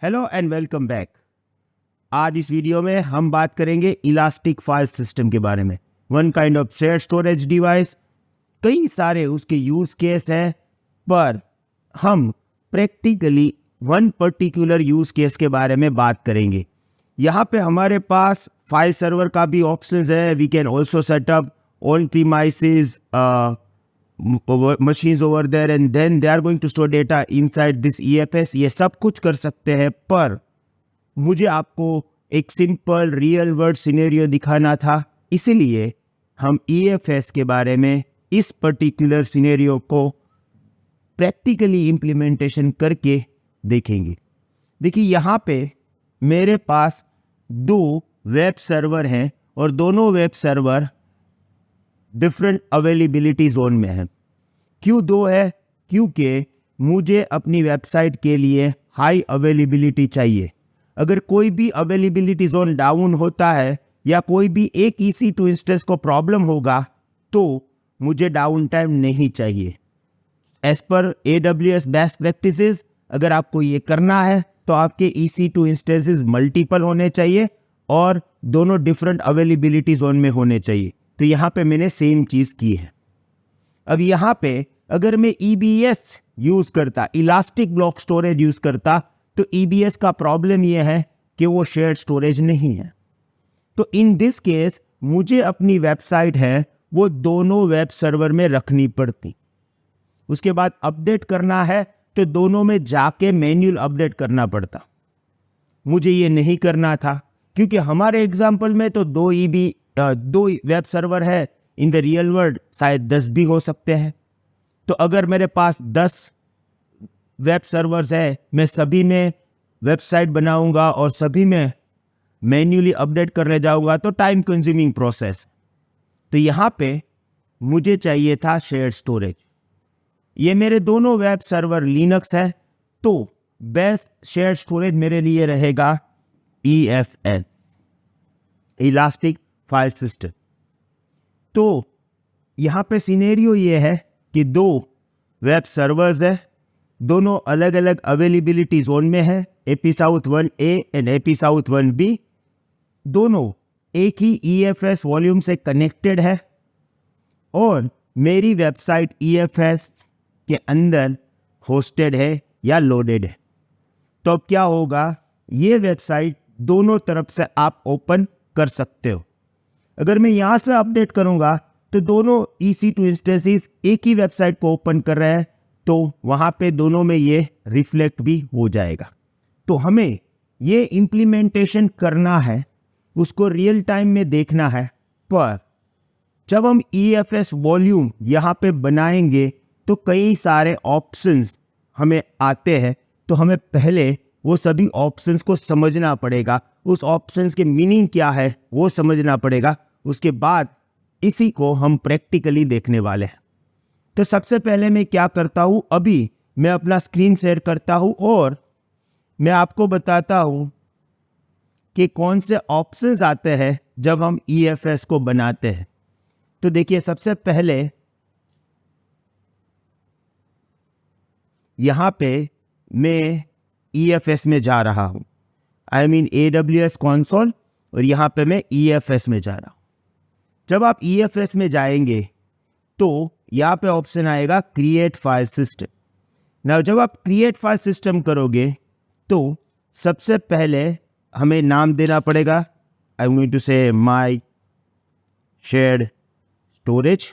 Hello and welcome back. आज इस video में हम बात करेंगे इलास्टिक फाइल सिस्टम के बारे में। One kind of share storage device, कई सारे उसके यूज केस हैं, पर हम practically one particular use case के बारे में बात करेंगे। यहाँ पे हमारे पास फाइल सर्वर का भी ऑप्शंस है। We can also set up on premises machines over there and then they are going to store data inside this EFS। ये सब कुछ कर सकते हैं, पर मुझे आपको एक सिंपल रियल वर्ल्ड सिनेरियो दिखाना था, इसीलिए हम EFS के बारे में इस पर्टिकुलर सिनेरियो को प्रैक्टिकली इम्प्लीमेंटेशन करके देखेंगे। देखिए, यहाँ पे मेरे पास दो वेब सर्वर हैं और दोनों web server different availability zone में है। क्यों दो है? क्योंकि मुझे अपनी वेबसाइट के लिए हाई अवेलेबिलिटी चाहिए। अगर कोई भी अवेलेबिलिटी जोन डाउन होता है या कोई भी एक EC2 इंस्टेंस को प्रॉब्लम होगा तो मुझे डाउन टाइम नहीं चाहिए। As per AWS best practices, अगर आपको ये करना है तो आपके EC2 इंस्टेंसेस मल्टीपल होने चाहिए और दोनों डिफरेंट अवेलेबिलिटी जोन में होने चाहिए। तो यहाँ पे मैंने सेम चीज़ की है। अब यहाँ पे अगर मैं EBS यूज़ करता, इलास्टिक ब्लॉक स्टोरेज यूज़ करता, तो EBS का प्रॉब्लम ये है कि वो शेयर्ड स्टोरेज नहीं है। तो इन दिस केस मुझे अपनी वेबसाइट है वो दोनों वेब सर्वर में रखनी पड़ती। उसके बाद अपडेट करना है तो दोनों में जाके मैन्युअल अपडेट करना पड़ता। मुझे ये नहीं करना था, क्योंकि हमारे एग्जाम्पल में तो दो वेब सर्वर है। इन द रियल वर्ल्ड शायद 10 भी हो सकते हैं। तो अगर मेरे पास 10 वेब सर्वर्स है, मैं सभी में वेबसाइट बनाऊंगा और सभी में मैन्युअली अपडेट करने जाऊंगा तो टाइम कंज्यूमिंग प्रोसेस। तो यहाँ पे मुझे चाहिए था शेयर्ड स्टोरेज। ये मेरे दोनों वेब सर्वर लिनक्स है, तो बेस्ट शेयर्ड स्टोरेज मेरे लिए रहेगा EFS, इलास्टिक फाइल सिस्टम। तो यहाँ पे सिनेरियो ये है कि दो वेब सर्वर्स है, दोनों अलग अलग अवेलेबिलिटी जोन में है। AP South 1A and AP South 1B दोनों एक ही EFS वॉल्यूम से कनेक्टेड है और मेरी वेबसाइट EFS के अंदर होस्टेड है या लोडेड है। तो अब क्या होगा, ये वेबसाइट दोनों तरफ से आप ओपन कर सकते हो। अगर मैं यहाँ से अपडेट करूँगा तो दोनों EC2 इंस्टेंसेस एक ही वेबसाइट को ओपन कर रहे हैं, तो वहाँ पे दोनों में ये रिफ्लेक्ट भी हो जाएगा। तो हमें ये इम्प्लीमेंटेशन करना है, उसको रियल टाइम में देखना है, पर जब हम EFS वॉल्यूम यहाँ पे बनाएंगे तो कई सारे ऑप्शंस हमें आते हैं। तो हमें पहले वो सभी ऑप्शंस को समझना पड़ेगा, उस ऑप्शंस के मीनिंग क्या है वो समझना पड़ेगा। उसके बाद इसी को हम प्रैक्टिकली देखने वाले हैं। तो सबसे पहले मैं क्या करता हूँ, अभी मैं अपना स्क्रीन शेयर करता हूँ और मैं आपको बताता हूँ कि कौन से ऑप्शंस आते हैं जब हम EFS को बनाते हैं। तो देखिए, सबसे पहले यहाँ पे मैं EFS में जा रहा हूँ, आई मीन AWS कंसोल, और यहाँ पे मैं EFS में जा रहा हूँ। जब आप EFS में जाएंगे तो यहाँ पे ऑप्शन आएगा क्रिएट फाइल सिस्टम। ना जब आप क्रिएट फाइल सिस्टम करोगे तो सबसे पहले हमें नाम देना पड़ेगा। आई एम गोइंग टू से माई शेयर्ड स्टोरेज।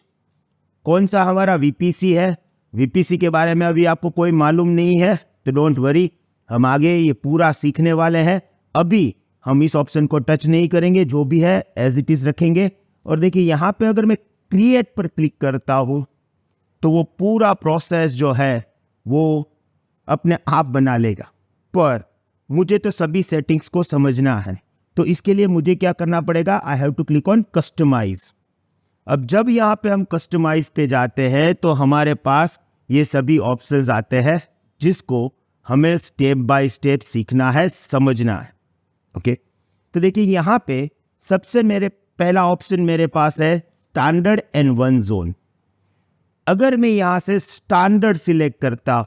कौन सा हमारा VPC है, VPC के बारे में अभी आपको कोई मालूम नहीं है तो डोंट वरी, हम आगे ये पूरा सीखने वाले हैं। अभी हम इस ऑप्शन को टच नहीं करेंगे, जो भी है एज इट इज रखेंगे। और देखिए, यहाँ पे अगर मैं क्रिएट पर क्लिक करता हूँ तो वो पूरा प्रोसेस जो है वो अपने आप बना लेगा, पर मुझे तो सभी सेटिंग्स को समझना है। तो इसके लिए मुझे क्या करना पड़ेगा, I have to click on customize. अब जब यहाँ पे हम कस्टमाइज पे जाते हैं तो हमारे पास ये सभी ऑप्शंस आते हैं जिसको हमें स्टेप बाय स्टेप सीखना है, समझना है। ओके, तो देखिए, यहाँ पे सबसे पहला ऑप्शन मेरे पास है स्टैंडर्ड एंड वन जोन। अगर मैं यहाँ से स्टैंडर्ड सिलेक्ट करता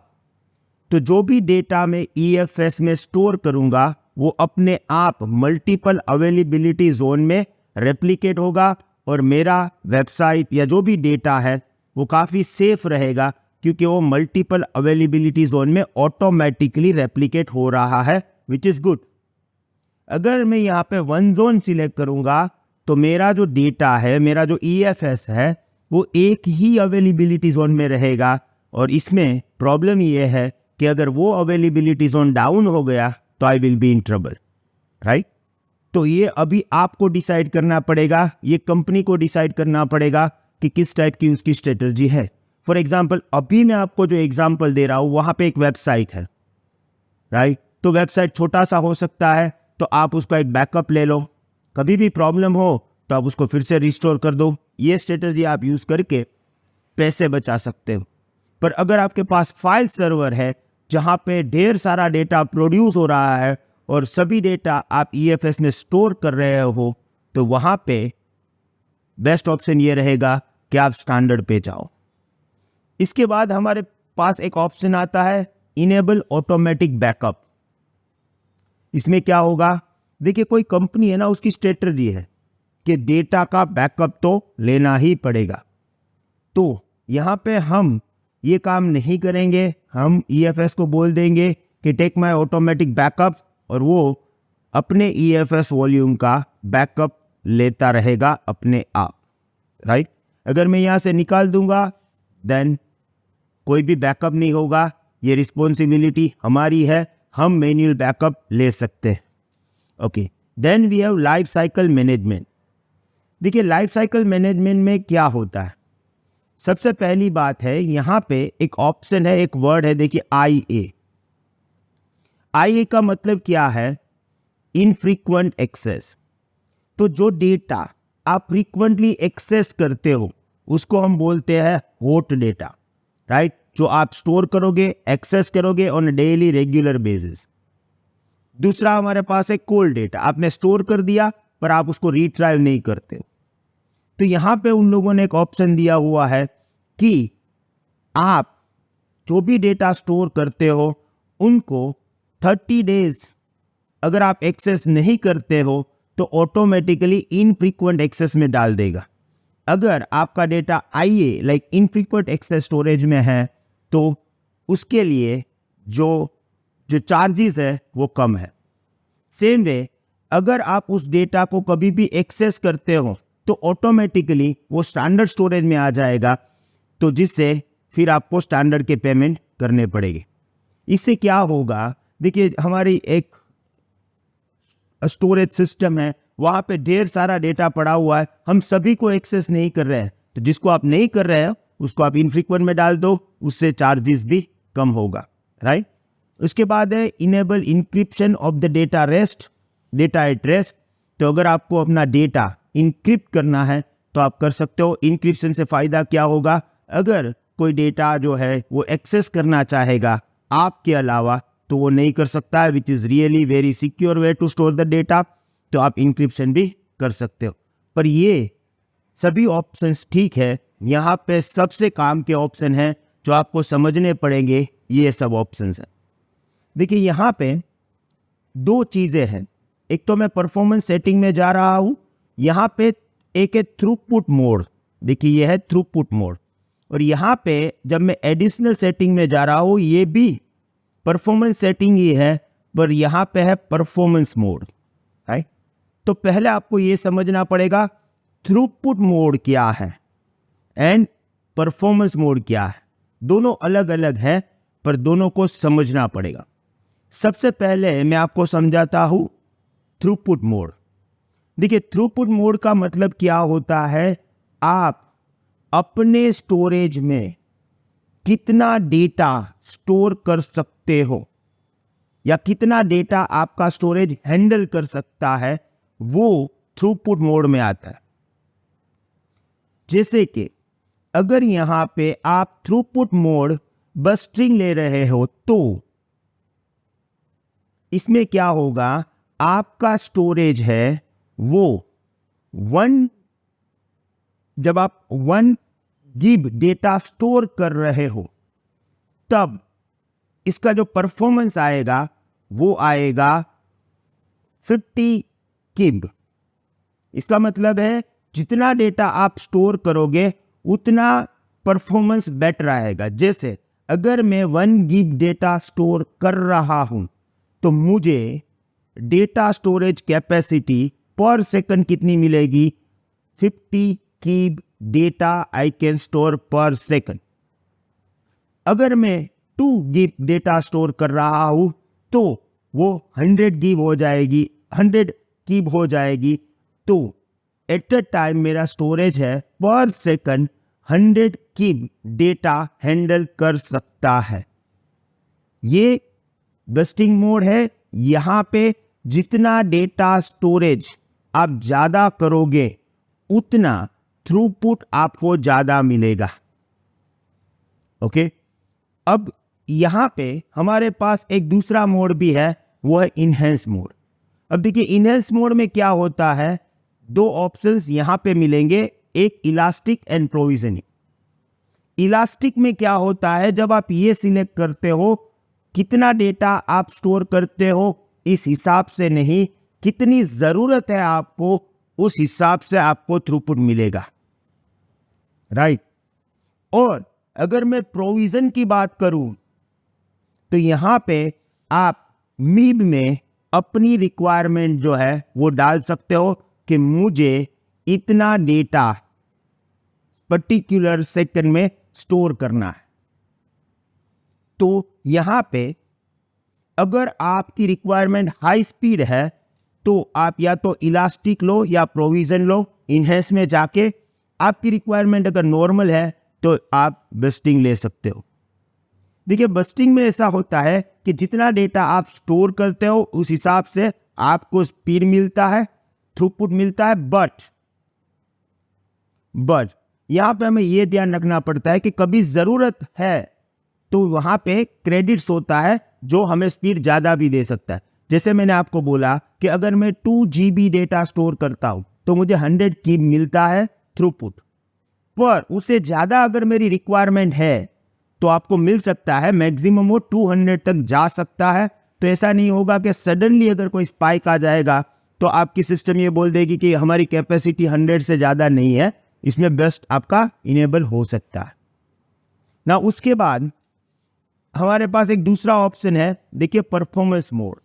तो जो भी डेटा मैं EFS में स्टोर करूंगा वो अपने आप मल्टीपल अवेलेबिलिटी जोन में रेप्लिकेट होगा और मेरा वेबसाइट या जो भी डेटा है वो काफ़ी सेफ रहेगा, क्योंकि वो मल्टीपल अवेलेबिलिटी जोन में ऑटोमेटिकली रेप्लिकेट हो रहा है, विच इज़ गुड। अगर मैं यहाँ पे वन जोन सिलेक्ट करूँगा तो मेरा जो डेटा है, मेरा जो EFS है, वो एक ही अवेलेबिलिटी जोन में रहेगा। और इसमें प्रॉब्लम ये है कि अगर वो अवेलेबिलिटी जोन डाउन हो गया तो I will be in trouble, right. तो ये अभी आपको डिसाइड करना पड़ेगा, ये कंपनी को डिसाइड करना पड़ेगा कि किस टाइप की उसकी स्ट्रेटजी है। फॉर एग्जाम्पल, अभी मैं आपको जो एग्जाम्पल दे रहा हूँ वहाँ पे एक वेबसाइट है, राइट। तो वेबसाइट छोटा सा हो सकता है, तो आप उसका एक बैकअप ले लो, कभी भी प्रॉब्लम हो तो आप उसको फिर से रिस्टोर कर दो। ये स्ट्रेटजी आप यूज़ करके पैसे बचा सकते हो। पर अगर आपके पास फाइल सर्वर है जहाँ पे ढेर सारा डेटा प्रोड्यूस हो रहा है और सभी डेटा आप EFS में स्टोर कर रहे हो, तो वहाँ पे बेस्ट ऑप्शन ये रहेगा कि आप स्टैंडर्ड पे जाओ। इसके बाद हमारे पास एक ऑप्शन आता है इनेबल ऑटोमेटिक बैकअप। इसमें क्या होगा, देखिए कोई कंपनी है ना, उसकी स्ट्रेटजी है कि डेटा का बैकअप तो लेना ही पड़ेगा। तो यहाँ पे हम ये काम नहीं करेंगे, हम EFS को बोल देंगे कि टेक माय ऑटोमेटिक बैकअप, और वो अपने EFS वॉल्यूम का बैकअप लेता रहेगा अपने आप, राइट। अगर मैं यहाँ से निकाल दूंगा देन कोई भी बैकअप नहीं होगा, ये रिस्पॉन्सिबिलिटी हमारी है, हम मैन्युअल बैकअप ले सकते हैं। Okay, then we have life cycle management. देखिए लाइफ साइकिल मैनेजमेंट में क्या होता है, सबसे पहली बात है यहाँ पे एक ऑप्शन है, एक वर्ड है, देखिए IA। IA का मतलब क्या है, इनफ्रीक्वेंट एक्सेस। तो जो डेटा आप फ्रीक्वेंटली एक्सेस करते हो उसको हम बोलते हैं हॉट डेटा, राइट। जो आप स्टोर करोगे, एक्सेस करोगे ऑन डेली रेगुलर बेसिस। दूसरा हमारे पास है कोल्ड डेटा, आपने स्टोर कर दिया पर आप उसको रिट्राइव नहीं करते। तो यहाँ पे उन लोगों ने एक ऑप्शन दिया हुआ है कि आप जो भी डेटा स्टोर करते हो उनको 30 डेज अगर आप एक्सेस नहीं करते हो तो ऑटोमेटिकली इनफ्रीक्वेंट एक्सेस में डाल देगा। अगर आपका data IA like infrequent access storage में है तो उसके लिए जो चार्जेस है वो कम है। सेम वे अगर आप उस डेटा को कभी भी एक्सेस करते हो तो ऑटोमेटिकली वो स्टैंडर्ड स्टोरेज में आ जाएगा, तो जिससे फिर आपको स्टैंडर्ड के पेमेंट करने पड़ेंगे। इससे क्या होगा, देखिए हमारी एक स्टोरेज सिस्टम है, वहाँ पे ढेर सारा डेटा पड़ा हुआ है, हम सभी को एक्सेस नहीं कर रहे हैं, तो जिसको आप नहीं कर रहे हो उसको आप इनफ्रीक्वेंट में डाल दो, उससे चार्जेस भी कम होगा, राइट। उसके बाद है enable encryption of the data rest, data at rest. तो अगर आपको अपना डेटा इंक्रिप्ट करना है तो आप कर सकते हो। इंक्रिप्शन से फ़ायदा क्या होगा, अगर कोई डेटा जो है वो एक्सेस करना चाहेगा आपके अलावा तो वो नहीं कर सकता है, which is really very secure way to store the data. तो आप इंक्रिप्शन भी कर सकते हो। पर ये सभी ऑप्शंस ठीक है, यहाँ पे सबसे काम के ऑप्शन हैं जो आपको समझने पड़ेंगे, ये सब ऑप्शंस हैं। देखिए यहाँ पे दो चीज़ें हैं, एक तो मैं परफॉर्मेंस सेटिंग में जा रहा हूँ, यहाँ पे एक है थ्रूपुट मोड, देखिए ये है थ्रूपुट मोड, और यहाँ पे जब मैं एडिशनल सेटिंग में जा रहा हूँ ये भी परफॉर्मेंस सेटिंग ही है, पर यहाँ पे है परफॉर्मेंस मोड, राइट। तो पहले आपको ये समझना पड़ेगा थ्रूपुट मोड क्या है एंड परफॉर्मेंस मोड क्या है, दोनों अलग अलग है पर दोनों को समझना पड़ेगा। सबसे पहले मैं आपको समझाता हूँ थ्रूपुट मोड। देखिए थ्रूपुट मोड का मतलब क्या होता है, आप अपने स्टोरेज में कितना डेटा स्टोर कर सकते हो या कितना डेटा आपका स्टोरेज हैंडल कर सकता है, वो थ्रूपुट मोड में आता है। जैसे कि अगर यहां पे आप थ्रूपुट मोड बस स्ट्रिंग ले रहे हो तो इसमें क्या होगा, आपका स्टोरेज है वो जब आप 1 GB डेटा स्टोर कर रहे हो तब इसका जो परफॉर्मेंस आएगा वो आएगा 50 किब। इसका मतलब है जितना डेटा आप स्टोर करोगे उतना परफॉर्मेंस बेटर आएगा। जैसे अगर मैं 1 GB डेटा स्टोर कर रहा हूं तो मुझे डेटा स्टोरेज कैपेसिटी पर सेकंड कितनी मिलेगी? 50 GB data I can store पर सेकंड। अगर मैं 2 GB डेटा स्टोर कर रहा हूं तो वो 100 GB हो जाएगी, 100 GB हो जाएगी। तो एट अ टाइम मेरा स्टोरेज है पर सेकंड 100 GB डेटा हैंडल कर सकता है। ये बस्टिंग मोड है। यहां पे जितना डेटा स्टोरेज आप ज्यादा करोगे उतना थ्रूपुट आपको ज्यादा मिलेगा। ओके, अब यहां पे हमारे पास एक दूसरा मोड भी है, वो है इनहेंस मोड। अब देखिए इनहेंस मोड में क्या होता है, 2 ऑप्शंस यहां पे मिलेंगे, एक इलास्टिक एंड प्रोविजनिंग। इलास्टिक में क्या होता है, जब आप ये सिलेक्ट करते हो कितना डेटा आप स्टोर करते हो, इस हिसाब से नहीं, कितनी जरूरत है आपको उस हिसाब से आपको थ्रूपुट मिलेगा, राइट। और अगर मैं प्रोविजन की बात करूं तो यहां पे आप मीब में अपनी रिक्वायरमेंट जो है वो डाल सकते हो कि मुझे इतना डेटा पर्टिकुलर सेकंड में स्टोर करना है। तो यहां पे अगर आपकी रिक्वायरमेंट हाई स्पीड है तो आप या तो इलास्टिक लो या प्रोविजन लो। इनहेंस में जाके आपकी रिक्वायरमेंट अगर नॉर्मल है तो आप बस्टिंग ले सकते हो। देखिए बस्टिंग में ऐसा होता है कि जितना डेटा आप स्टोर करते हो उस हिसाब से आपको स्पीड मिलता है, थ्रूपुट मिलता है। बट यहां पे हमें यह ध्यान रखना पड़ता है कि कभी जरूरत है तो वहां पे क्रेडिट्स होता है जो हमें स्पीड ज्यादा भी दे सकता है। जैसे मैंने आपको बोला कि अगर मैं 2 GB डेटा स्टोर करता हूं तो मुझे 100 KB मिलता है थ्रूपुट, पर उससे ज्यादा अगर मेरी रिक्वायरमेंट है तो आपको मिल सकता है मैक्सिमम वो 200 तक जा सकता है। तो ऐसा नहीं होगा कि सडनली अगर कोई स्पाइक आ जाएगा तो आपकी सिस्टम ये बोल देगी कि हमारी कैपेसिटी 100 से ज्यादा नहीं है, इसमें बेस्ट आपका इनेबल हो सकता है ना। उसके बाद हमारे पास एक दूसरा ऑप्शन है, देखिए परफॉर्मेंस मोड।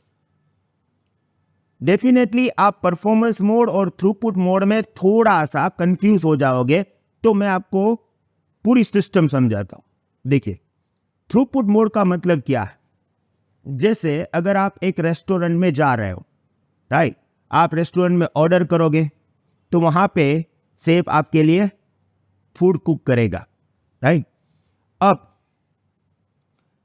डेफिनेटली आप परफॉर्मेंस मोड और थ्रूपुट मोड में थोड़ा सा कंफ्यूज हो जाओगे, तो मैं आपको पूरी सिस्टम समझाता हूं। देखिए थ्रूपुट मोड का मतलब क्या है। जैसे अगर आप एक रेस्टोरेंट में जा रहे हो, राइट, आप रेस्टोरेंट में ऑर्डर करोगे तो वहां पे शेफ आपके लिए फूड कुक करेगा, राइट। अब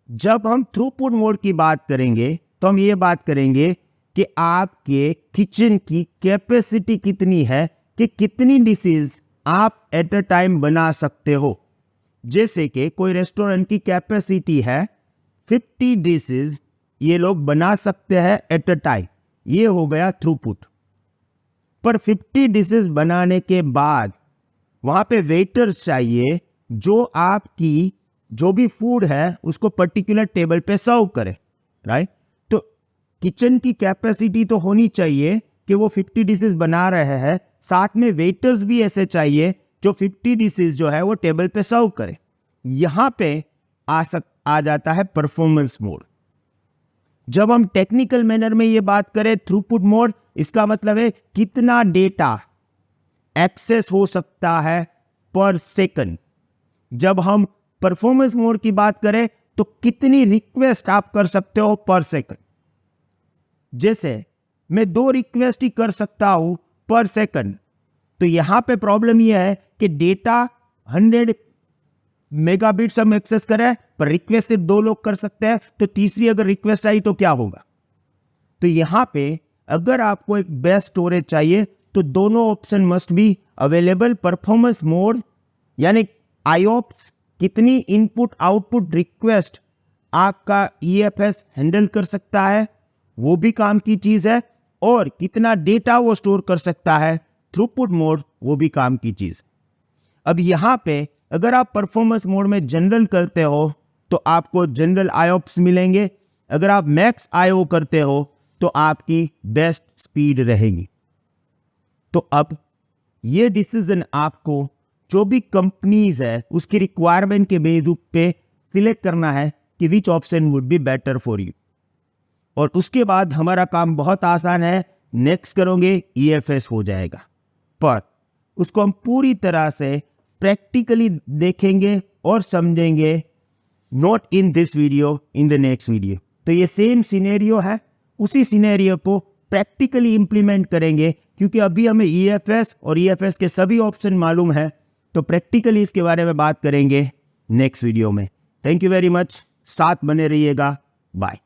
जब हम थ्रूपुट मोड की बात करेंगे तो हम ये बात करेंगे कि आपके किचन की कैपेसिटी कितनी है, कि कितनी डिशेज आप एट अ टाइम बना सकते हो। जैसे कि कोई रेस्टोरेंट की कैपेसिटी है 50 डिशेज, ये लोग बना सकते हैं एट अ टाइम, ये हो गया थ्रूपुट। पर 50 डिशेज बनाने के बाद वहां पे वेटर्स चाहिए जो आपकी जो भी फूड है उसको पर्टिकुलर टेबल पे सर्व करे, राइट। तो किचन की कैपेसिटी तो होनी चाहिए कि वो 50 डिशेज बना रहे हैं, साथ में वेटर्स भी ऐसे चाहिए जो 50 डिशेज जो है वो टेबल पे सर्व करे। यहां पे आ जाता है परफॉर्मेंस मोड। जब हम टेक्निकल मैनर में ये बात करें थ्रूपुट मोड, इसका मतलब है कितना डेटा एक्सेस हो सकता है पर सेकंड। जब हम परफॉर्मेंस मोड की बात करें तो कितनी रिक्वेस्ट आप कर सकते हो पर सेकंड। जैसे मैं 2 रिक्वेस्ट ही कर सकता हूं पर सेकंड, तो यहां पे प्रॉब्लम यह है कि डेटा 100 मेगाबिट्स हम एक्सेस करें पर रिक्वेस्ट सिर्फ 2 लोग कर सकते हैं, तो तीसरी अगर रिक्वेस्ट आई तो क्या होगा। तो यहां पे अगर आपको एक बेस्ट स्टोरेज चाहिए तो दोनों option must be available. Performance mode यानी आईओप्स, कितनी इनपुट आउटपुट रिक्वेस्ट आपका ईएफएस हैंडल कर सकता है, वो भी काम की चीज है, और कितना डेटा वो स्टोर कर सकता है थ्रूपुट मोड, वो भी काम की चीज। अब यहां पे अगर आप परफॉर्मेंस मोड में जनरल करते हो तो आपको जनरल IOPS मिलेंगे। अगर आप मैक्स IO करते हो तो आपकी बेस्ट स्पीड रहेगी। तो अब ये डिसीजन आपको जो भी कंपनीज है उसकी रिक्वायरमेंट के बेसिस पे सिलेक्ट करना है कि which option would be better for you. और उसके बाद हमारा काम बहुत आसान है, नेक्स्ट करोगे EFS हो जाएगा। पर उसको हम पूरी तरह से प्रैक्टिकली देखेंगे और समझेंगे, not in this video, in the next video. तो ये सेम सिनेरियो है, उसी सिनेरियो को प्रैक्टिकली इंप्लीमेंट करेंगे, क्योंकि अभी हमें EFS और EFS के सभी ऑप्शन मालूम है, तो प्रैक्टिकली इसके बारे में बात करेंगे नेक्स्ट वीडियो में। थैंक यू वेरी मच, साथ बने रहिएगा, बाय।